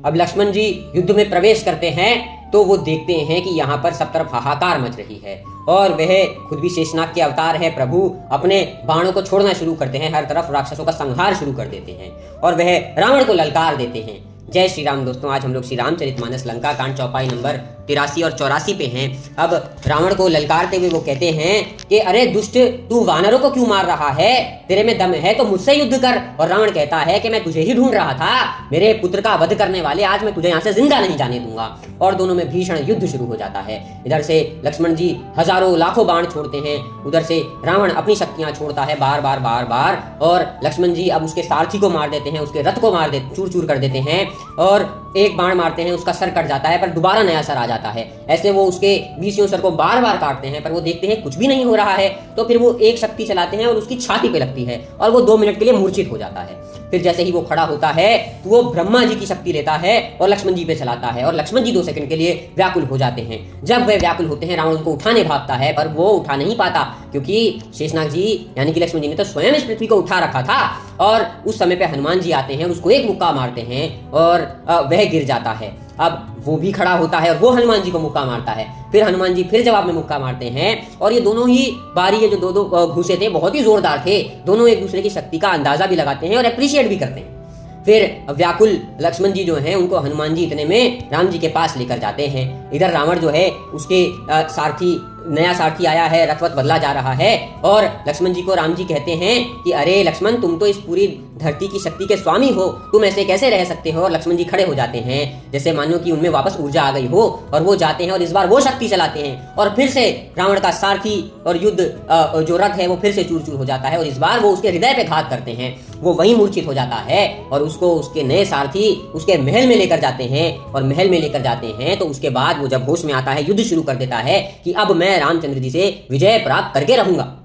अब लक्ष्मण जी युद्ध में प्रवेश करते हैं तो वो देखते हैं कि यहाँ पर सब तरफ हाहाकार मच रही है और वह खुद भी शेषनाग के अवतार है प्रभु अपने बाणों को छोड़ना शुरू करते हैं, हर तरफ राक्षसों का संहार शुरू कर देते हैं और वह रावण को ललकार देते हैं। जय श्री राम दोस्तों, आज हम लोग श्री रामचरितमानस लंका कांड चौपाई नंबर 83 और 84 पे हैं। अब रावण को ललकारते हुए वो कहते हैं कि अरे दुष्ट, तू वानरों को क्यों मार रहा है? तेरे में दम है तो मुझसे युद्ध कर। और रावण कहता है कि मैं तुझे ही ढूंढ रहा था, मेरे पुत्र का वध करने वाले, आज मैं तुझे यहाँ से जिंदा नहीं जाने दूंगा। और दोनों में भीषण युद्ध शुरू हो जाता है। इधर से लक्ष्मण जी हजारों लाखों बाण छोड़ते हैं, उधर से रावण अपनी शक्तियां छोड़ता है बार बार बार बार, और लक्ष्मण जी अब उसके सारथी को मार देते हैं, उसके रथ को मार देते, चूर चूर कर देते हैं और एक बाण मारते हैं, उसका सर कट जाता है पर दोबारा नया सर आ जाता है। ऐसे वो उसके 20 सर को बार बार काटते हैं पर वो देखते हैं कुछ भी नहीं हो रहा है, तो फिर वो एक शक्ति चलाते हैं और उसकी छाती पे लगती है और वो 2 मिनट के लिए मूर्छित हो जाता है। फिर जैसे ही वो खड़ा होता है तो वो ब्रह्मा जी की शक्ति लेता है और लक्ष्मण जी पे चलाता है और लक्ष्मण जी 2 सेकंड के लिए व्याकुल हो जाते हैं। जब वे व्याकुल होते हैं रावण उनको उठाने भागता है पर वो उठा नहीं पाता, क्योंकि शेषनाग जी यानी कि लक्ष्मण जी ने तो स्वयं इस पृथ्वी को उठा रखा था। और उस समय पे हनुमान जी आते हैं और उसको एक मुक्का मारते हैं और वह गिर जाता है। अब वो भी खड़ा होता है और वो हनुमान जी को मुक्का मारता है, फिर हनुमान जी फिर जवाब में मुक्का मारते हैं और ये दोनों ही बारी ये जो दो घुसे थे बहुत ही जोरदार थे। दोनों एक दूसरे की शक्ति का अंदाजा भी लगाते हैं और अप्रिशिएट भी करते हैं। फिर व्याकुल लक्ष्मण जी जो हैं उनको हनुमान जी इतने में राम जी के पास लेकर जाते हैं। इधर रावण जो है उसके सारथी, नया सारथी आया है, रथवत बदला जा रहा है और लक्ष्मण जी को राम जी कहते हैं कि अरे लक्ष्मण, तुम तो इस पूरी धरती की शक्ति के स्वामी हो, तुम ऐसे कैसे रह सकते हो? और लक्ष्मण जी खड़े हो जाते हैं जैसे मानो कि उनमें वापस ऊर्जा आ गई हो और वो जाते हैं और इस बार वो शक्ति चलाते हैं और फिर से रावण का सारथी और युद्ध जो रथ है वो फिर से चूर चूर हो जाता है और इस बार वो उसके हृदय पे घात करते हैं। वो वहीं मूर्छित हो जाता है और उसको उसके नए सारथी उसके महल में लेकर जाते हैं और महल में लेकर जाते हैं तो उसके बाद वो जब होश में आता है युद्ध शुरू कर देता है कि अब मैं रामचंद्र जी से विजय प्राप्त करके रहूंगा।